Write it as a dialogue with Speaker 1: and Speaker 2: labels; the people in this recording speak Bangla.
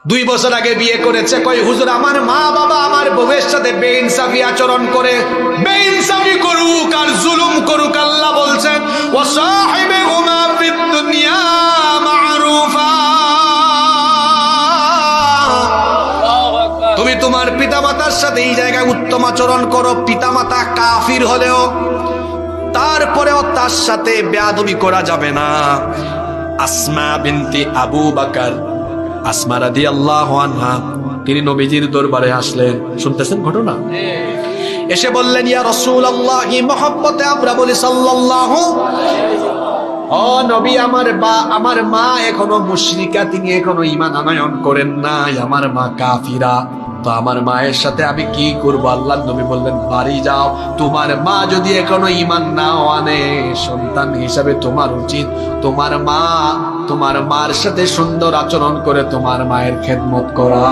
Speaker 1: 2 বছর আগে বিয়ে করেছে, কয় হুজুর আমার মা বাবা আমার বউয়ের সাথে বেইনসাফি আচরণ করে। বেইনসাফি করুক আর জুলুম করুক, আল্লাহ বলছেন ওয়াসাহিবুহুমা ফিদ দুনিয়া মা'রুফা। তুমি তোমার পিতামাতার সাথে এই জায়গায় উত্তম আচরণ করো, পিতামাতা কাফির হলেও তারপরেও তার সাথে বেয়াদবি করা যাবে না। আসমা বিনতে আবু বকর, আসমা রাদিয়াল্লাহু আনহা, তিনি নবীজির দরবারে আসলেন। শুনতেছেন ঘটনা? এসে বললেন ইয়া রাসূলুল্লাহ, মহব্বতে আমরা বলি সাল্লাল্লাহু। ও নবী, আমার মা এখনো মুশরিকা, তিনি এখনো ঈমান আনয়ন করেন নাই, আমার মা কাফিরা, তো আমার মায়ের সাথে আমি কি করব? আল্লাহর নবী বললেন বাড়ি যাও, তোমার মা যদি এখনো ঈমান নাও আনে, সন্তান হিসাবে তোমার উচিত তোমার মার সাথে সুন্দর আচরণ করে তোমার মায়ের খেদমত করা।